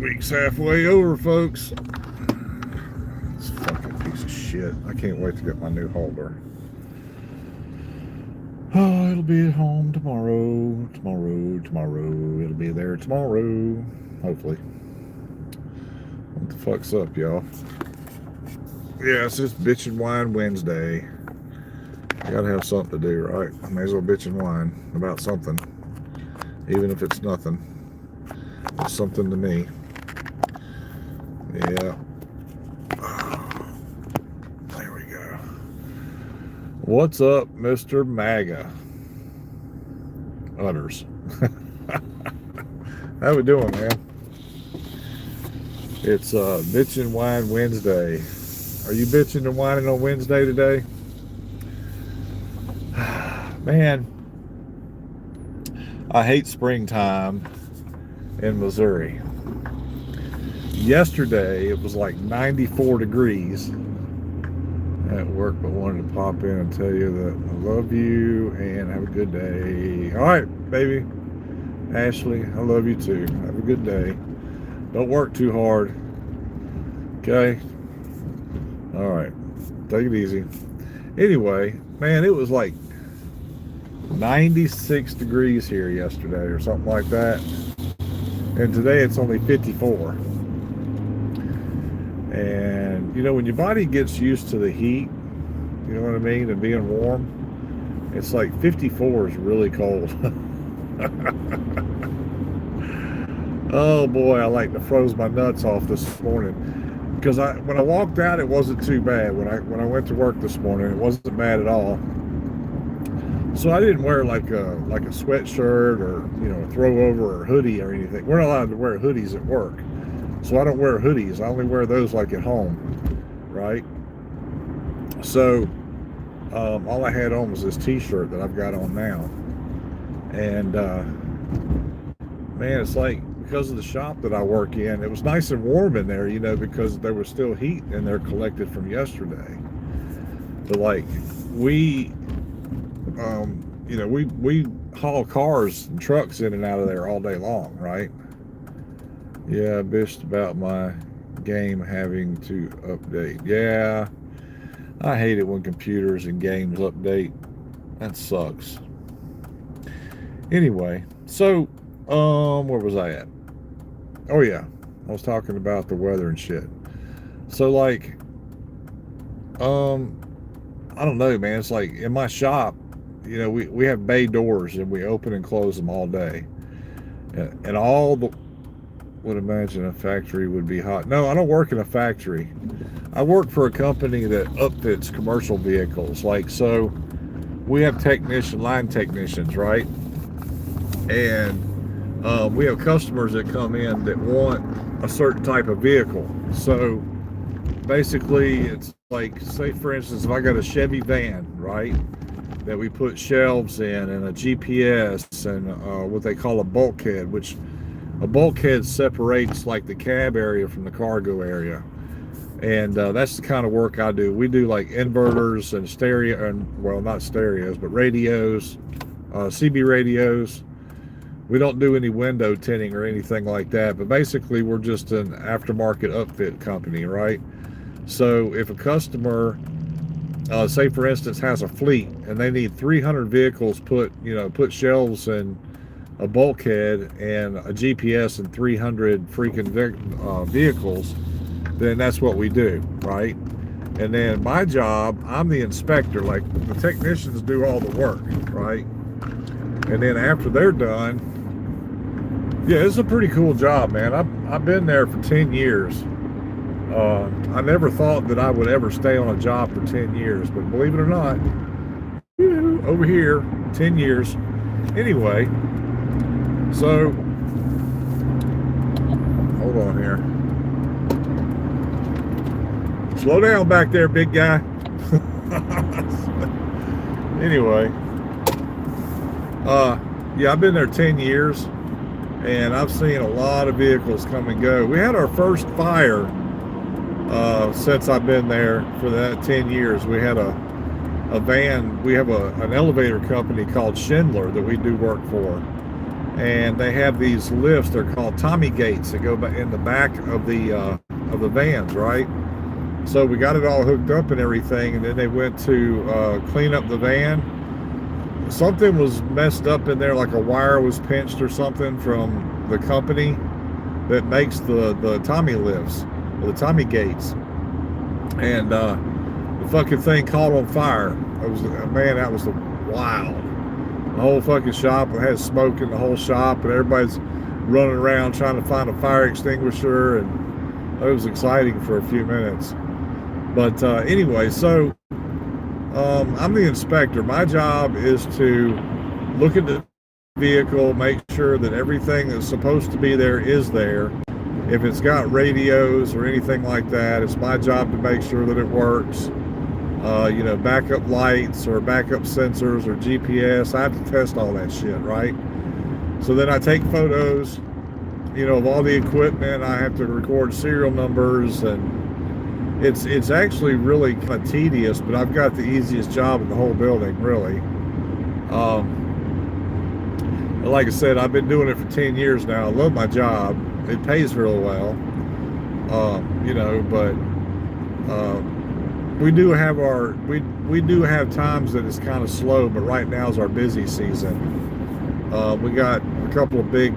Week's halfway over, folks. This fucking piece of shit. I can't wait to get my new holder. Oh, it'll be at home tomorrow. It'll be there tomorrow. Hopefully. What the fuck's up, y'all? Yeah, it's just bitch and whine Wednesday. I gotta have something to do, right? I may as well bitch and whine about something. Even if it's nothing. It's something to me. Yeah. There we go. What's up, Mr. MAGA? Utters. How we doing, man? It's Bitch and Whine Wednesday. Are you bitching and whining on Wednesday today? Man, I hate springtime in Missouri. Yesterday, it was like 94 degrees at work, but wanted to pop in and tell you that I love you and have a good day. All right, baby. Ashley, I love you too. Have a good day. Don't work too hard. Okay? All right. Take it easy. Anyway, man, it was like 96 degrees here yesterday or something like that. And today it's only 54. And, you know, when your body gets used to the heat, you know what I mean, and being warm, it's like 54 is really cold. Oh boy, I like to froze my nuts off this morning. Because when I walked out, it wasn't too bad. When I went to work this morning, it wasn't bad at all. So I didn't wear like a sweatshirt or, you know, a throw over or hoodie or anything. We're not allowed to wear hoodies at work. So I don't wear hoodies. I only wear those like at home, right? So all I had on was this t-shirt that I've got on now. And man, it's like, because of the shop that I work in, it was nice and warm in there, you know, because there was still heat in there collected from yesterday. But like we haul cars and trucks in and out of there all day long, right? Yeah, I bitched about my game having to update. Yeah, I hate it when computers and games update. That sucks. Anyway, so where was I at? Oh yeah, I was talking about the weather and shit. So like, I don't know, man. It's like in my shop, you know, we have bay doors and we open and close them all day, and all the would imagine a factory would be hot. No, I don't work in a factory. I work for a company that upfits commercial vehicles. Like, so we have line technicians, right? And we have customers that come in that want a certain type of vehicle. So basically, it's like, say for instance, if I got a Chevy van, right, that we put shelves in and a GPS and what they call a bulkhead, which a bulkhead separates like the cab area from the cargo area. And that's the kind of work I do. We do like inverters and stereo, and well, not stereos, but radios, CB radios. We don't do any window tinting or anything like that, but basically we're just an aftermarket upfit company, right? So if a customer, say for instance, has a fleet and they need 300 vehicles put shelves and a bulkhead and a GPS and 300 freaking vehicles, then that's what we do, right? And then my job, I'm the inspector. Like, the technicians do all the work, right? And then after they're done, yeah, it's a pretty cool job, man. I've been there for 10 years. I never thought that I would ever stay on a job for 10 years, but believe it or not, over here, 10 years. Anyway, so, hold on here. Slow down back there, big guy. Anyway, yeah, I've been there 10 years, and I've seen a lot of vehicles come and go. We had our first fire since I've been there for that 10 years. We had a van. We have an elevator company called Schindler that we do work for. and they have these lifts. They're called Tommy gates that go in the back of the vans, right? So we got it all hooked up and everything, and then they went to clean up the van. Something was messed up in there, like a wire was pinched or something from the company that makes the Tommy lifts, the Tommy gates, and the fucking thing caught on fire. It was, man, that was wild. The whole fucking shop had smoke in the whole shop, and everybody's running around trying to find a fire extinguisher, and it was exciting for a few minutes. But anyway, so I'm the inspector. My job is to look at the vehicle, make sure that everything that's supposed to be there is there. If it's got radios or anything like that, it's my job to make sure that it works. You know, backup lights or backup sensors or GPS. I have to test all that shit, right? So then I take photos, you know, of all the equipment. I have to record serial numbers, and it's actually really kind of tedious, but I've got the easiest job in the whole building, really. Like I said, I've been doing it for 10 years now. I love my job. It pays real well, you know, but we do have we do have times that it's kind of slow, but right now is our busy season. We got a couple of big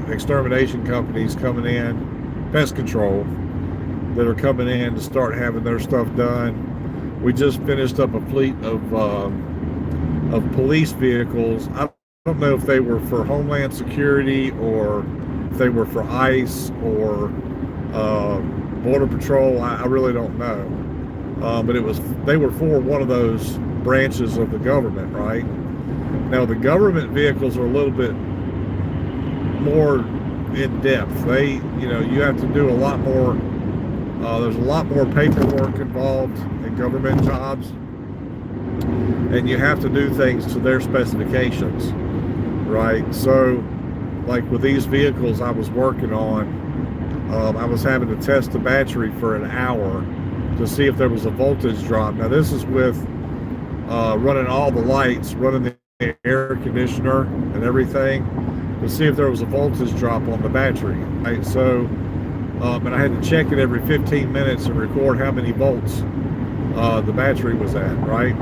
extermination companies coming in, pest control, that are coming in to start having their stuff done. We just finished up a fleet of police vehicles. I don't know if they were for Homeland Security or if they were for ICE or Border Patrol. I really don't know. But they were for one of those branches of the government, right? Now the government vehicles are a little bit more in depth. You have to do a lot more. There's a lot more paperwork involved in government jobs, and you have to do things to their specifications, right? So, like with these vehicles I was working on, I was having to test the battery for an hour to see if there was a voltage drop. Now this is with running all the lights, running the air conditioner and everything, to see if there was a voltage drop on the battery, right? So and I had to check it every 15 minutes and record how many volts the battery was at, right?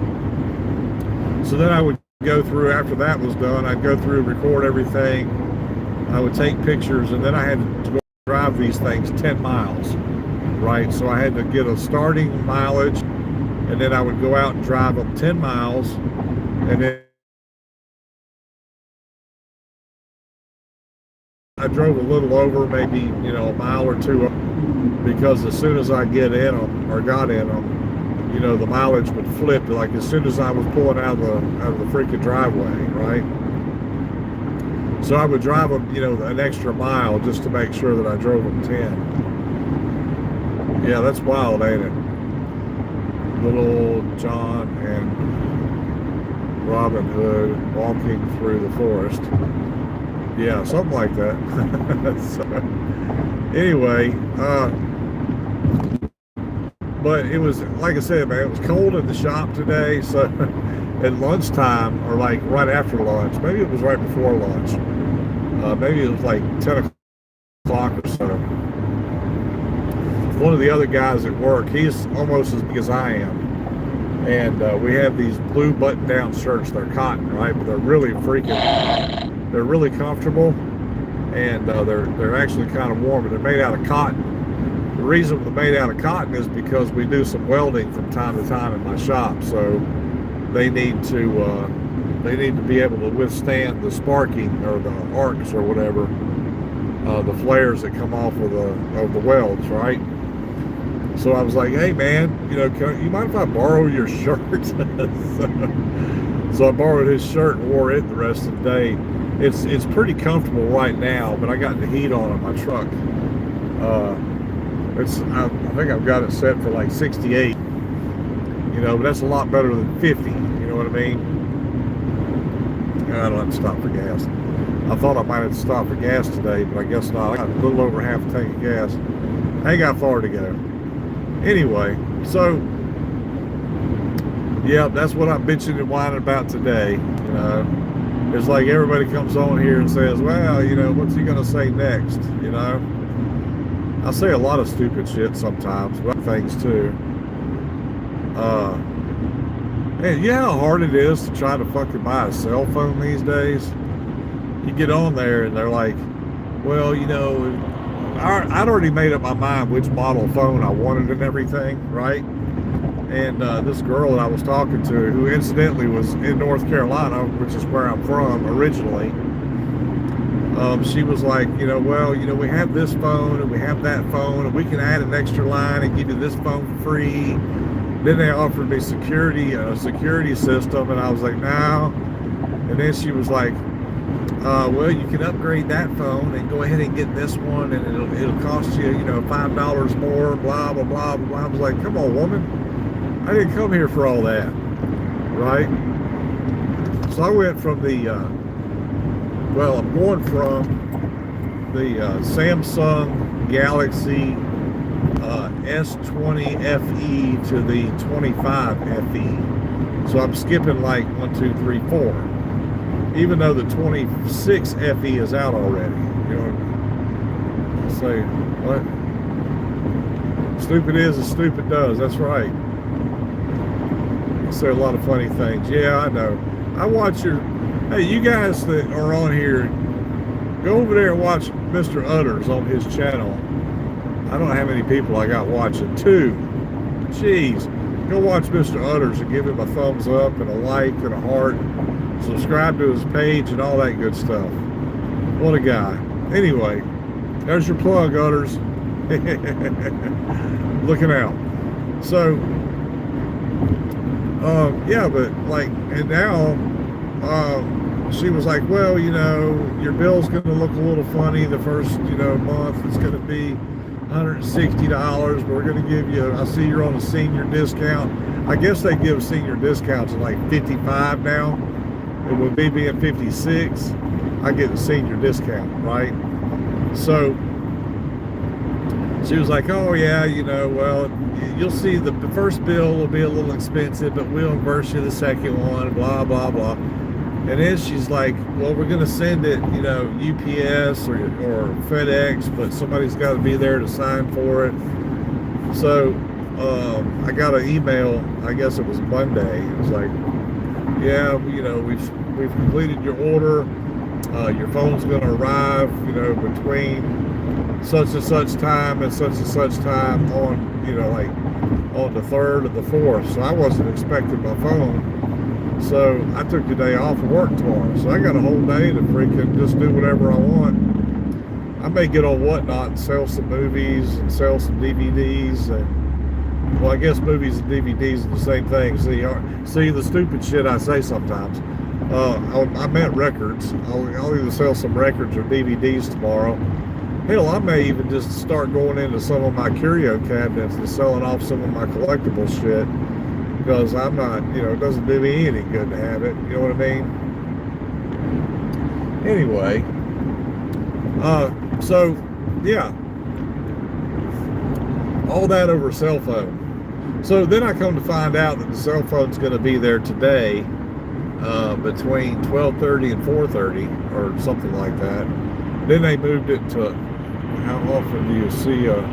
So then I would go through, after that was done, I'd go through, record everything. I would take pictures, and then I had to go drive these things 10 miles, right? So I had to get a starting mileage, and then I would go out and drive them 10 miles, and then I drove a little over, maybe, you know, a mile or two, because as soon as I get in them or got in them, you know, the mileage would flip. Like as soon as I was pulling out of the freaking driveway, right? So I would drive them, you know, an extra mile just to make sure that I drove them 10. Yeah, that's wild, ain't it? Little John and Robin Hood walking through the forest. Yeah, something like that. So, anyway, but it was, like I said, man, it was cold in the shop today. So at lunchtime, or like right after lunch, maybe it was right before lunch, maybe it was like 10 o'clock or so, one of the other guys at work, he's almost as big as I am, and we have these blue button-down shirts. They're cotton, right? But they're really they're really comfortable, and they're actually kind of warm, but they're made out of cotton. The reason they're made out of cotton is because we do some welding from time to time in my shop, so they need to be able to withstand the sparking or the arcs or whatever, the flares that come off of the welds, right? So I was like, hey man, you know, you mind if I borrow your shirt? So I borrowed his shirt and wore it the rest of the day. It's pretty comfortable right now, but I got the heat on in my truck. I think I've got it set for like 68, you know, but that's a lot better than 50, you know what I mean? I don't have to stop for gas. I thought I might have to stop for gas today, but I guess not. I got a little over half a tank of gas. I ain't got far to go. Anyway, so yeah, that's what I'm bitching and whining about today, you know. It's like everybody comes on here and says, well, you know, what's he going to say next? You know, I say a lot of stupid shit sometimes, but things too. And you know how hard it is to try to fucking buy a cell phone these days? You get on there and they're like, well, you know, I'd already made up my mind which model phone I wanted and everything, right? And this girl that I was talking to, who incidentally was in North Carolina, which is where I'm from originally, she was like, you know, well, you know, we have this phone and we have that phone and we can add an extra line and give you this phone for free. Then they offered me a security system, and I was like, no. And then she was like, well, you can upgrade that phone and go ahead and get this one, and it'll cost you, you know, $5 more, blah, blah, blah, blah. I was like, come on, woman. I didn't come here for all that, right? So I went from I'm going from the Samsung Galaxy S20 FE to the 25 FE. So I'm skipping like 1, 2, 3, 4. Even though the 26 FE is out already. You know, I'll say, what? Stupid is as stupid does. That's right. I say a lot of funny things. Yeah, I know. I watch hey, you guys that are on here, go over there and watch Mr. Utters on his channel. I don't know how many people I got watching. 2. Jeez. Go watch Mr. Utters and give him a thumbs up and a like and a heart. Subscribe to his page and all that good stuff. What a guy. Anyway, there's your plug, Utters. Looking out. So, yeah, but like, and now, she was like, well, you know, your bill's going to look a little funny the first, you know, month. It's going to be $160. We're going to give you, I see you're on a senior discount. I guess they give senior discounts at like 55 now. And with me being 56, I get the senior discount, right? So she was like, oh yeah, you know, well, you'll see the first bill will be a little expensive, but we'll reimburse you the second one, blah, blah, blah. And then she's like, well, we're going to send it, you know, UPS or FedEx, but somebody's got to be there to sign for it. So I got an email, I guess it was Monday. It was like, yeah, you know, we've completed your order. Your phone's going to arrive, you know, between such and such time and such time on, you know, like on the 3rd or the 4th. So I wasn't expecting my phone. So I took the day off of work tomorrow. So I got a whole day to freaking just do whatever I want. I may get on Whatnot and sell some movies and sell some DVDs. And, well, I guess movies and DVDs are the same thing. See the stupid shit I say sometimes. I meant records. I'll either sell some records or DVDs tomorrow. Hell, I may even just start going into some of my curio cabinets and selling off some of my collectible shit. Because I'm not, you know, it doesn't do me any good to have it. You know what I mean? Anyway. So, yeah. All that over a cell phone. So then I come to find out that the cell phone's going to be there today between 12:30 and 4:30 or something like that. Then they moved it to, how often do you see a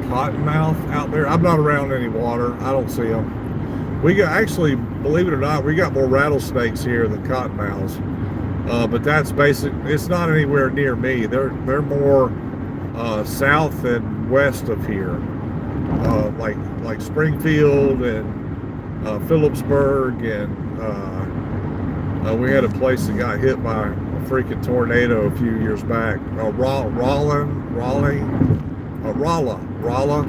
cottonmouth out there? I'm not around any water. I don't see them. We got, actually, believe it or not, we got more rattlesnakes here than cottonmouths. But that's basic. It's not anywhere near me. They're more south and west of here, like Springfield and Phillipsburg, and we had a place that got hit by a freaking tornado a few years back. Rolla,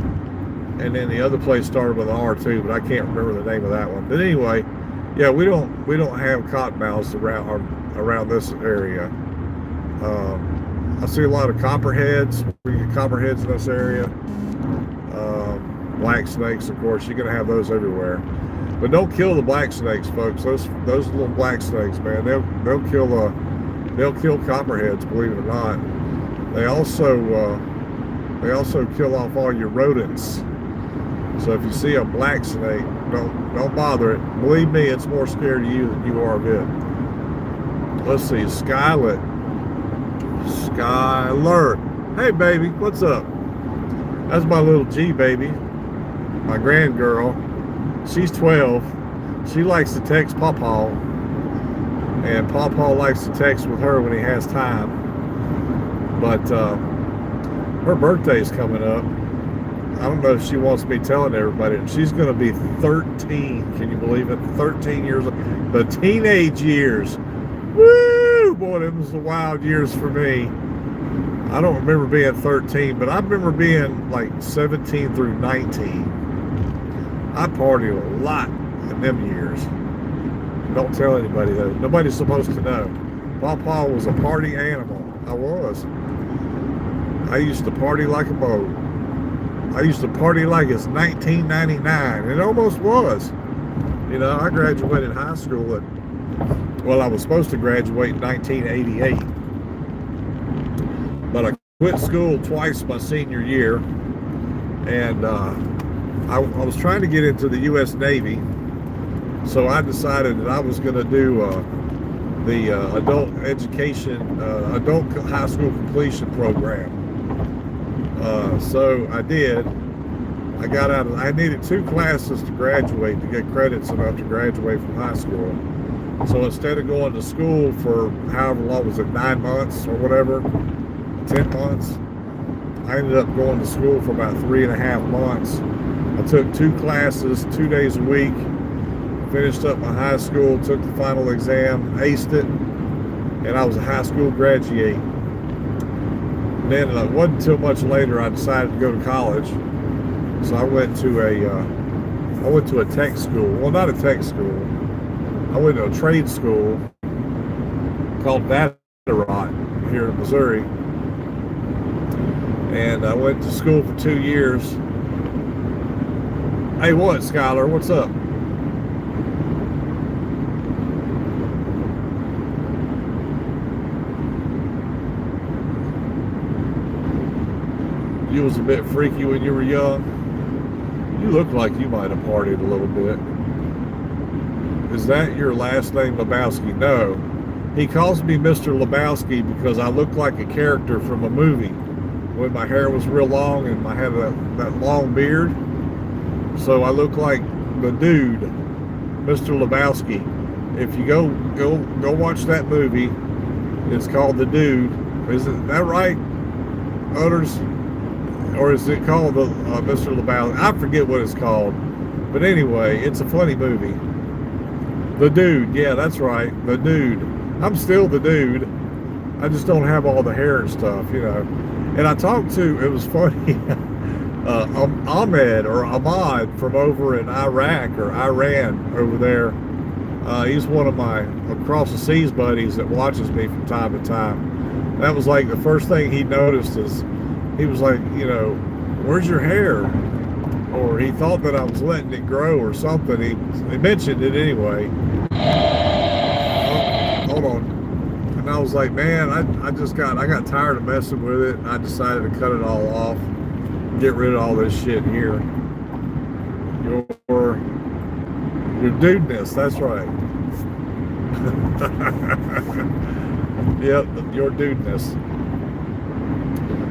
and then the other place started with an R too, but I can't remember the name of that one. But anyway, yeah, we don't have cottonmouths around this area. I see a lot of copperheads. We get copperheads in this area. Black snakes, of course, you're gonna have those everywhere. But don't kill the black snakes, folks. Those little black snakes, man, they'll kill copperheads, believe it or not. They also kill off all your rodents. So if you see a black snake, don't bother it. Believe me, it's more scared of you than you are of it. let's see, Skylar. Hey, baby, what's up? That's my little G baby, my grand girl. She's 12. She likes to text Pawpaw, and Pawpaw likes to text with her when he has time. But her birthday's coming up. I don't know if she wants me telling everybody. She's going to be 13. Can you believe it? 13 years old. The teenage years. Woo! Boy, them was the wild years for me. I don't remember being 13, but I remember being like 17 through 19. I partied a lot in them years. Don't tell anybody though. Nobody's supposed to know. Pawpaw was a party animal. I was. I used to party like a boat. I used to party like it's 1999. It almost was. You know, I graduated high school I was supposed to graduate in 1988. But I quit school twice my senior year. And I was trying to get into the U.S. Navy. So I decided that I was going to do the adult high school completion program. So I did. I got out of, I needed 2 classes to graduate to get credits enough to graduate from high school. So instead of going to school for however long, was it 9 months or whatever, 10 months, I ended up going to school for about 3.5 months. I took 2 classes, 2 days a week, finished up my high school, took the final exam, aced it, and I was a high school graduate. Then it wasn't until much later I decided to go to college. So I went to a tech school. Well, not a tech school. I went to a trade school called Vaderot here in Missouri. And I went to school for 2 years. Hey, what, Skylar? What's up? You was a bit freaky when you were young. You look like you might have partied a little bit. Is that your last name, Lebowski? No. He calls me Mr. Lebowski because I look like a character from a movie when my hair was real long and I had that long beard. So I look like the dude, Mr. Lebowski. If you go watch that movie, it's called The Dude. Isn't that right, others? Or is it called Mr. Lebowski? I forget what it's called. But anyway, it's a funny movie. The Dude. Yeah, that's right. The Dude. I'm still the dude. I just don't have all the hair and stuff, you know. And I talked to, it was funny, Ahmad from over in Iraq or Iran over there. He's one of my across the seas buddies that watches me from time to time. That was like the first thing he noticed is, he was like, you know, where's your hair? Or he thought that I was letting it grow or something. He mentioned it anyway. Oh, hold on. And I was like, man, I got tired of messing with it. And I decided to cut it all off. Get rid of all this shit here. Your dudeness, that's right. Yep, your dudeness.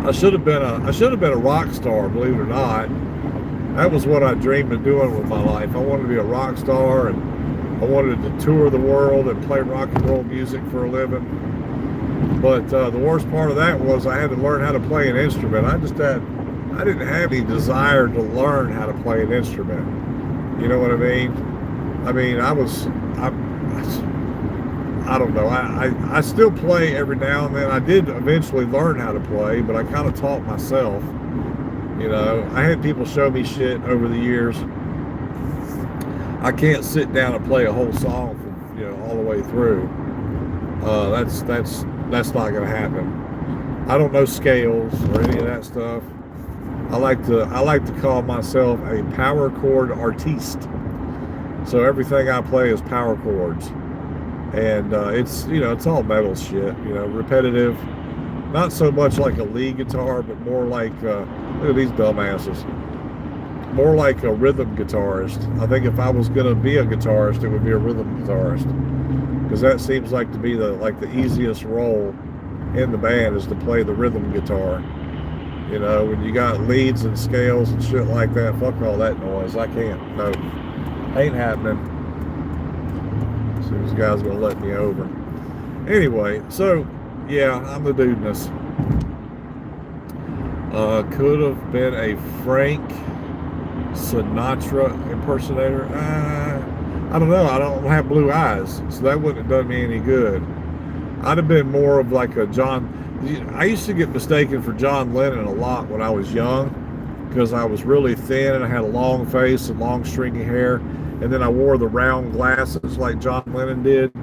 I should have been a rock star, believe it or not. That was what I dreamed of doing with my life. I wanted to be a rock star, and I wanted to tour the world and play rock and roll music for a living. But the worst part of that was I had to learn how to play an instrument. I didn't have any desire to learn how to play an instrument. You know what I mean? I mean, I don't know. I still play every now and then. I did eventually learn how to play, but I kind of taught myself. You know, I had people show me shit over the years. I can't sit down and play a whole song from, you know, all the way through. That's not going to happen. I don't know scales or any of that stuff. I like to call myself a power chord artiste. So everything I play is power chords. And it's, you know, it's all metal shit, you know, repetitive. Not so much like a lead guitar, but more like, look at these dumbasses. More like a rhythm guitarist. I think if I was going to be a guitarist, it would be a rhythm guitarist. because that seems like to be the easiest role in the band is to play the rhythm guitar. You know, when you got leads and scales and shit like that, fuck all that noise. I can't. No, ain't happening. So this guy's gonna let me over. Anyway, so yeah, I'm the dude in this. Could have been a Frank Sinatra impersonator. I don't know. I don't have blue eyes, so that wouldn't have done me any good. I'd have been more of like a John. I used to get mistaken for John Lennon a lot when I was young because I was really thin and I had a long face and long stringy hair, and then I wore the round glasses like John Lennon did.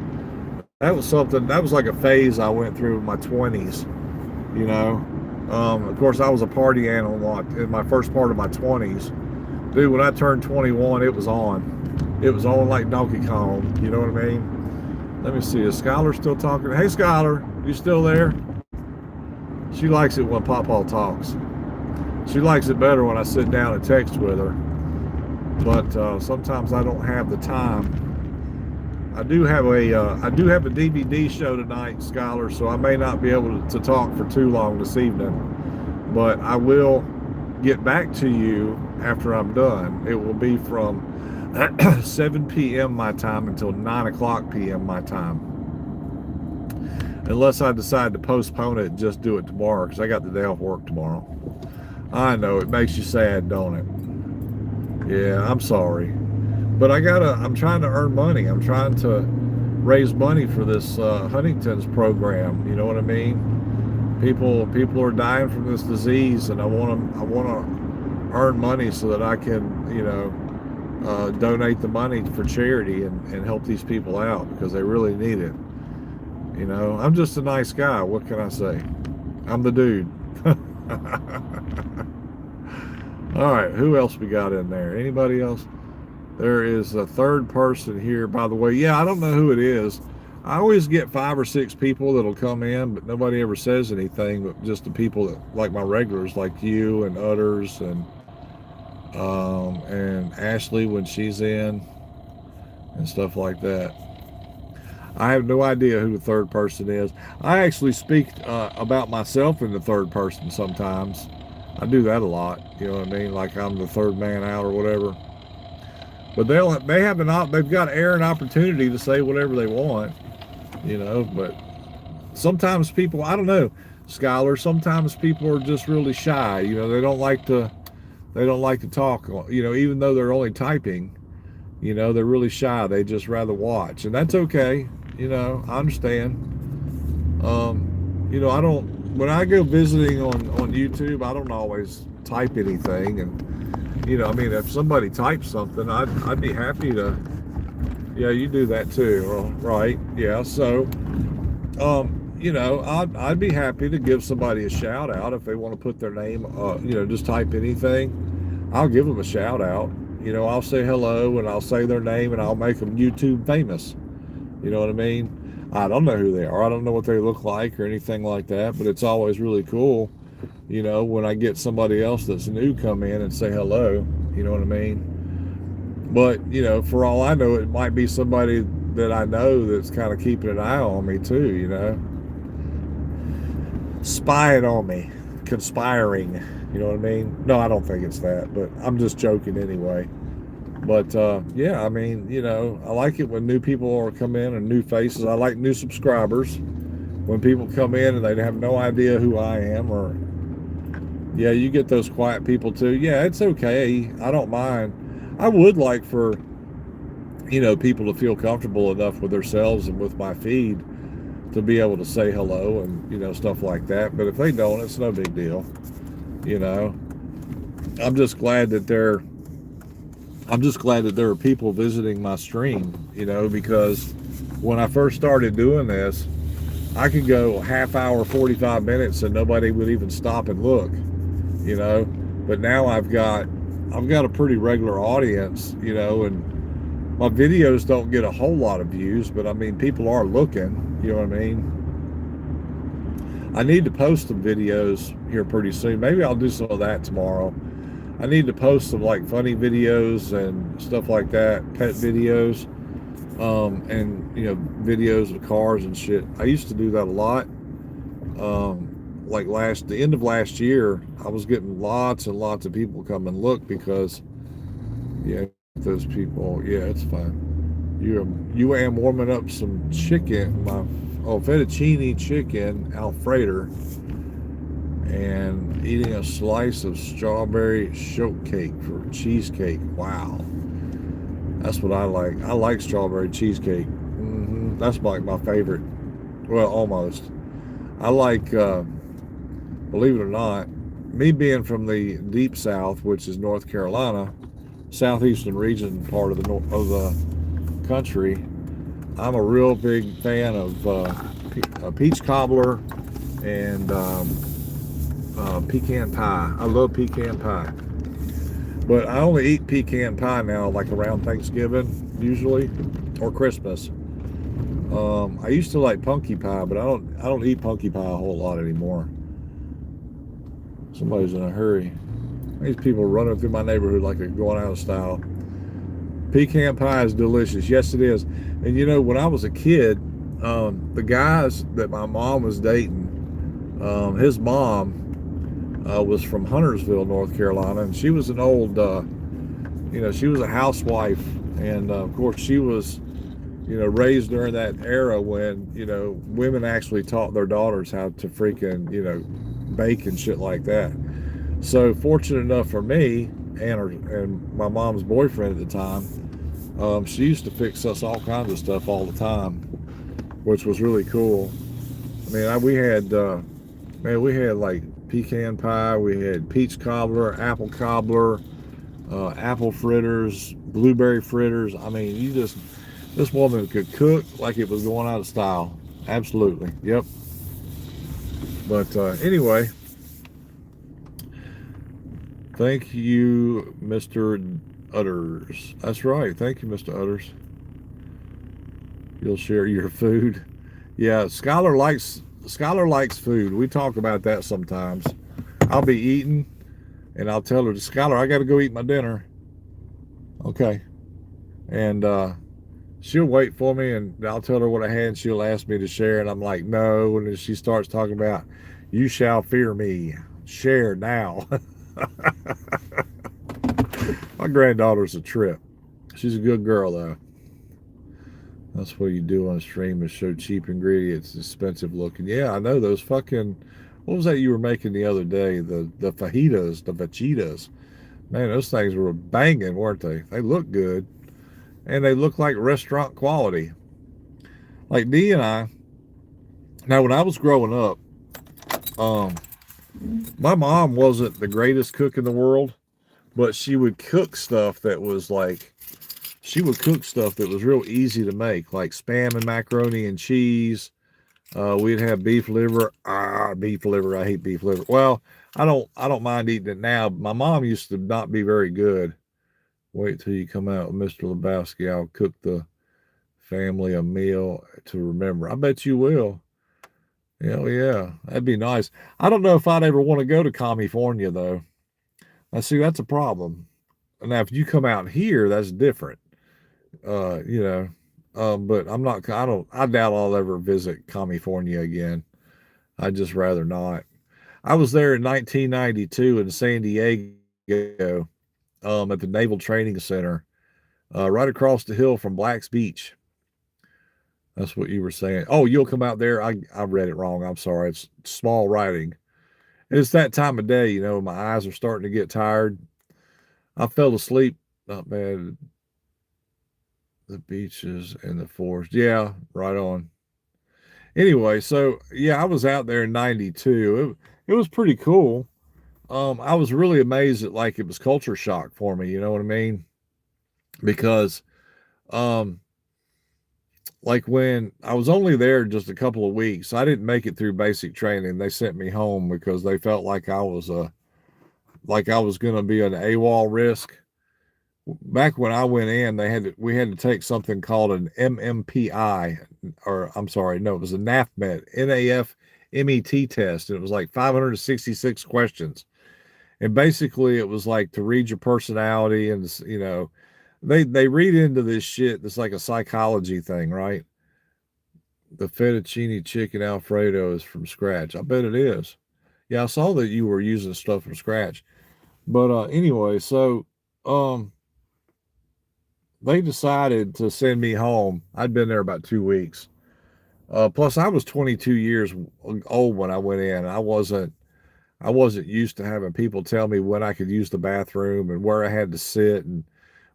That was something. That was like a phase I went through in my 20s. You know, of course I was a party animal in my first part of my 20s. Dude, when I turned 21, it was on. It was on like Donkey Kong. You know what I mean? Let me see. Is Skylar still talking? Hey, Skylar, you still there? She likes it when Pawpaw talks. She likes it better when I sit down and text with her. But sometimes I don't have the time. I do have a DVD show tonight, Skylar, so I may not be able to talk for too long this evening. But I will get back to you after I'm done. It will be from 7 p.m. my time until 9 o'clock p.m. my time. Unless I decide to postpone it and just do it tomorrow, because I got the day off work tomorrow. I know, it makes you sad, don't it? Yeah, I'm sorry. But I'm trying to earn money. I'm trying to raise money for this Huntington's program. You know what I mean? People are dying from this disease, and I want to earn money so that I can, you know, donate the money for charity and help these people out because they really need it. You know, I'm just a nice guy. What can I say? I'm the dude. All right, who else we got in there? Anybody else? There is a third person here, by the way. Yeah, I don't know who it is. I always get 5 or 6 people that'll come in, but nobody ever says anything, but just the people that, like my regulars, like you and others, and Ashley when she's in, and stuff like that. I have no idea who the third person is. I actually speak about myself in the third person sometimes. I do that a lot. You know what I mean? Like I'm the third man out or whatever. But they've got air and opportunity to say whatever they want. You know, but sometimes people, I don't know, Skylar, sometimes people are just really shy. You know, they don't like to talk, you know, even though they're only typing, you know, they're really shy. They just rather watch, and that's okay. You know, I understand. You know, when I go visiting on YouTube, I don't always type anything, and, you know, I mean, if somebody types something, I'd be happy to, yeah, you do that too, right? Yeah. So, you know, I'd be happy to give somebody a shout out if they want to put their name, you know, just type anything. I'll give them a shout out. You know, I'll say hello and I'll say their name and I'll make them YouTube famous. You know what I mean? I don't know who they are. I don't know what they look like or anything like that, but it's always really cool, you know, when I get somebody else that's new come in and say hello. You know what I mean? But, you know, for all I know, it might be somebody that I know that's kind of keeping an eye on me too, you know? Spying on me, conspiring, you know what I mean? No, I don't think it's that, but I'm just joking anyway. But yeah, I mean, you know, I like it when new people are come in and new faces. I like new subscribers. When people come in and they have no idea who I am, or yeah, you get those quiet people too. Yeah, it's okay. I don't mind. I would like for, you know, people to feel comfortable enough with themselves and with my feed to be able to say hello and, you know, stuff like that. But if they don't, it's no big deal. You know, I'm just glad that there are people visiting my stream, you know, because when I first started doing this, I could go half hour, 45 minutes and nobody would even stop and look, you know. But now I've got a pretty regular audience, you know, and my videos don't get a whole lot of views, but I mean, people are looking, you know what I mean? I need to post some videos here pretty soon. Maybe I'll do some of that tomorrow. I need to post some like funny videos and stuff like that, pet videos, and videos of cars and shit. I used to do that a lot. Like the end of last year, I was getting lots and lots of people come and look because yeah, those people. Yeah, it's fine. You am warming up some chicken, fettuccine chicken Alfredo, and eating a slice of strawberry shortcake for cheesecake. Wow, that's what I like. I like strawberry cheesecake. That's like my favorite. Well, almost. I like, believe it or not, me being from the deep south, which is North Carolina, southeastern region part of the country. I'm a real big fan of peach cobbler and pecan pie. I love pecan pie, but I only eat pecan pie now, like around Thanksgiving usually, or Christmas. I used to like punky pie, but I don't eat punky pie a whole lot anymore. Somebody's in a hurry. These people running through my neighborhood like they're going out of style. Pecan pie is delicious. Yes, it is. And when I was a kid, the guys that my mom was dating, his mom was from Huntersville, North Carolina, and she was an old, she was a housewife, and of course she was, raised during that era when women actually taught their daughters how to freaking bake and shit like that. So fortunate enough for me and my mom's boyfriend at the time, she used to fix us all kinds of stuff all the time, which was really cool. I mean, we had like pecan pie, we had peach cobbler, apple fritters, blueberry fritters. I mean, this woman could cook like it was going out of style. Absolutely. Yep. But anyway, thank you, Mr. Utters. That's right. Thank you, Mr. Utters. You'll share your food. Yeah, Skylar likes food. We talk about that sometimes. I'll be eating and I'll tell her, Skylar, I got to go eat my dinner. Okay. And she'll wait for me and I'll tell her what I had and she'll ask me to share. And I'm like, no. And then she starts talking about, you shall fear me. Share now. My granddaughter's a trip. She's a good girl, though. That's what you do on a stream is show cheap ingredients, expensive looking. Yeah, I know those fucking. What was that you were making the other day? The fajitas, the fajitas. Man, those things were banging, weren't they? They look good, and they look like restaurant quality. Like Dee and I. Now, when I was growing up, um, my mom wasn't the greatest cook in the world, but she would cook stuff that was like. She would cook stuff that was real easy to make, like spam and macaroni and cheese. We'd have beef liver. Beef liver. I hate beef liver. Well, I don't mind eating it now. My mom used to not be very good. Wait till you come out with Mr. Lebowski. I'll cook the family a meal to remember. I bet you will. Hell yeah. That'd be nice. I don't know if I'd ever want to go to California though. I see that's a problem. Now, if you come out here, that's different. Uh, you know, but I'm not, I doubt I'll ever visit California again. I'd just rather not. I was there in 1992 in San Diego, at the Naval Training Center, right across the hill from Black's Beach. That's what you were saying. Oh, you'll come out there. I read it wrong. I'm sorry. It's small writing. And it's that time of day, my eyes are starting to get tired. I fell asleep. Not bad. The beaches and the forest. Yeah, right on. Anyway, so yeah, I was out there in 92. It was pretty cool. I was really amazed at like it was culture shock for me, you know what I mean? Because um like when I was only there just a couple of weeks, I didn't make it through basic training. They sent me home because they felt like I was gonna be an AWOL risk. Back when I went in, we had to take something called an MMPI, or I'm sorry, no, it was a NAFMET, NAFMET test. And it was like 566 questions. And basically it was like to read your personality and, they read into this shit. It's like a psychology thing, right? The fettuccine chicken Alfredo is from scratch. I bet it is. Yeah, I saw that you were using stuff from scratch. But anyway, so um, they decided to send me home. I'd been there about 2 weeks. Plus, I was 22 years old when I went in. I wasn't used to having people tell me when I could use the bathroom and where I had to sit and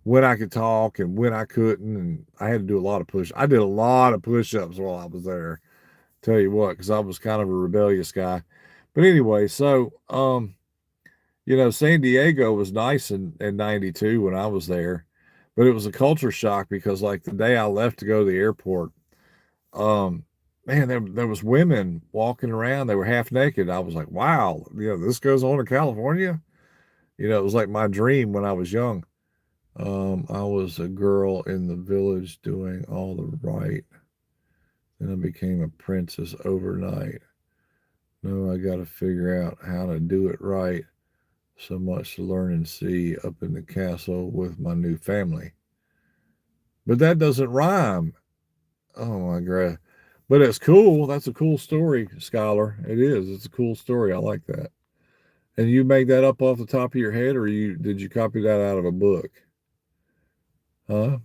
when I could talk and when I couldn't. And I had to do a lot of push. I did a lot of push-ups while I was there. Tell you what, because I was kind of a rebellious guy. But anyway, so San Diego was nice in '92 when I was there, but it was a culture shock because like the day I left to go to the airport, um, man, there was women walking around. They were half naked. I was like, wow, this goes on in California. It was like my dream when I was young. I was a girl in the village doing all the right. Then I became a princess overnight. No, I got to figure out how to do it right. So much to learn and see up in the castle with my new family. But that doesn't rhyme. Oh my god. But it's cool. That's a cool story, Scholar. It is. It's a cool story. I like that. And you made that up off the top of your head, or did you copy that out of a book? Huh?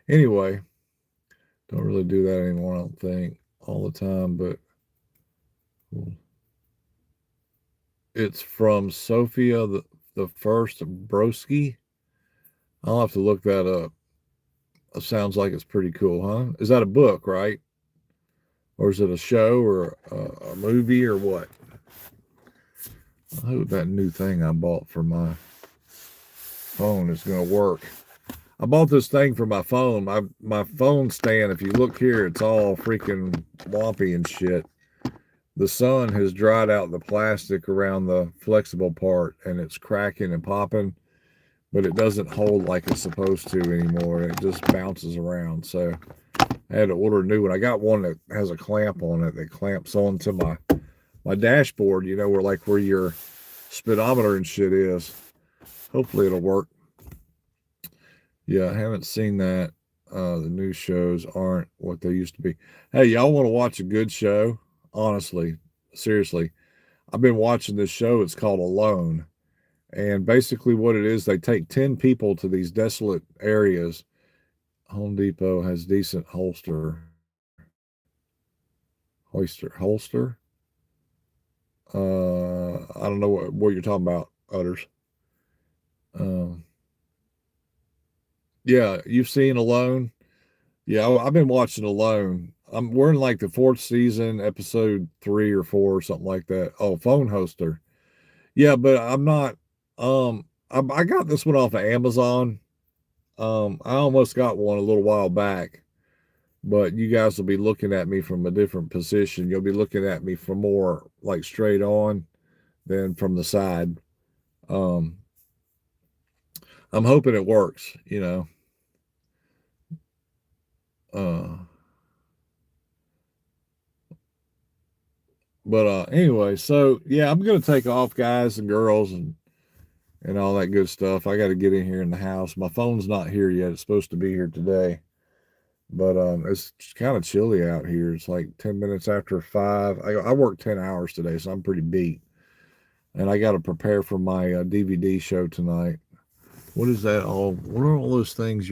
Anyway, don't really do that anymore, I don't think, all the time, but it's from Sophia the First Broski. I'll have to look that up. It sounds like it's pretty cool, huh? Is that a book, right? Or is it a show or a movie or what? I hope that new thing I bought for my phone is going to work. I bought this thing for my phone. My phone stand, if you look here, it's all freaking wompy and shit. The sun has dried out the plastic around the flexible part and it's cracking and popping, but it doesn't hold like it's supposed to anymore. It just bounces around. So I had to order a new one. I got one that has a clamp on it that clamps onto my dashboard, where your speedometer and shit is. Hopefully it'll work. Yeah, I haven't seen that. The new shows aren't what they used to be. Hey, y'all want to watch a good show? Honestly, seriously, I've been watching this show. It's called Alone. And basically, what it is, they take 10 people to these desolate areas. Home Depot has decent holster. I don't know what you're talking about, Utters. Um, yeah, you've seen Alone. Yeah, I've been watching Alone. We're in like the fourth season, episode 3 or 4 or something like that. Oh, phone hoster. Yeah, but I'm not. I got this one off of Amazon. I almost got one a little while back, but you guys will be looking at me from a different position. You'll be looking at me from more like straight on than from the side. Um, I'm hoping it works. Uh, but anyway, so yeah, I'm gonna take off, guys and girls, and all that good stuff. I got to get in here in the house. My phone's not here yet. It's supposed to be here today, but it's kind of chilly out here. It's like 10 minutes after 5. I worked 10 hours today, so I'm pretty beat. And I got to prepare for my DVD show tonight. What is that all? What are all those things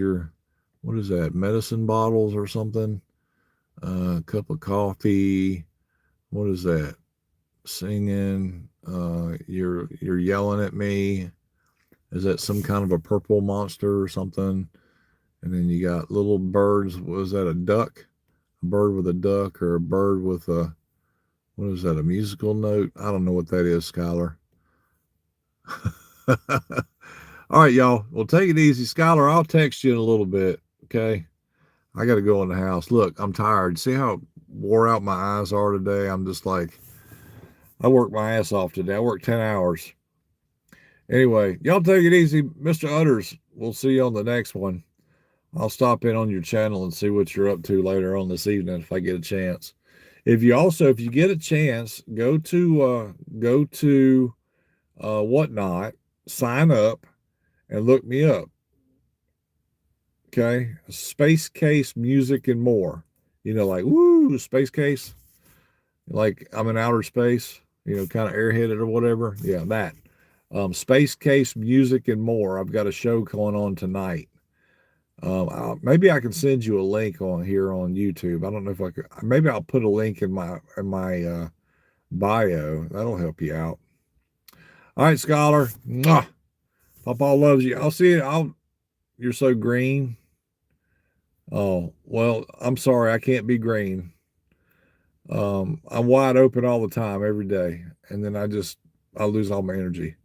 what is that? Medicine bottles or something? Cup of coffee. What is that? Singing. You're yelling at me. Is that some kind of a purple monster or something? And then you got little birds. Was that a duck? A bird with a duck or a bird with what is that? A musical note? I don't know what that is, Skylar. All right, y'all. Well, take it easy. Skylar, I'll text you in a little bit. Okay. I got to go in the house. Look, I'm tired. See how wore out my eyes are today? I'm just like, I worked my ass off today. I worked 10 hours. Anyway, y'all take it easy. Mr. Utters, we'll see you on the next one. I'll stop in on your channel and see what you're up to later on this evening if I get a chance. If you get a chance, go to Whatnot, sign up, and look me up. Okay. Space case, music, and more. Like, woo, space case. Like I'm in outer space, kind of airheaded or whatever. Yeah, that. Space case, music, and more. I've got a show going on tonight. Maybe I can send you a link on here on YouTube. I don't know if I could. Maybe I'll put a link in my bio. That'll help you out. All right, Scholar. Mwah. Papa loves you. I'll see you. You're so green. Oh, well, I'm sorry. I can't be green. I'm wide open all the time, every day. And then I lose all my energy.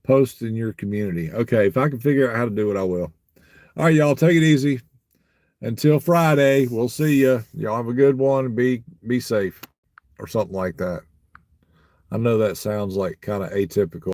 Post in your community. Okay. If I can figure out how to do it, I will. All right, y'all, take it easy. Until Friday, we'll see you. Y'all have a good one and be safe or something like that. I know that sounds like kind of atypical.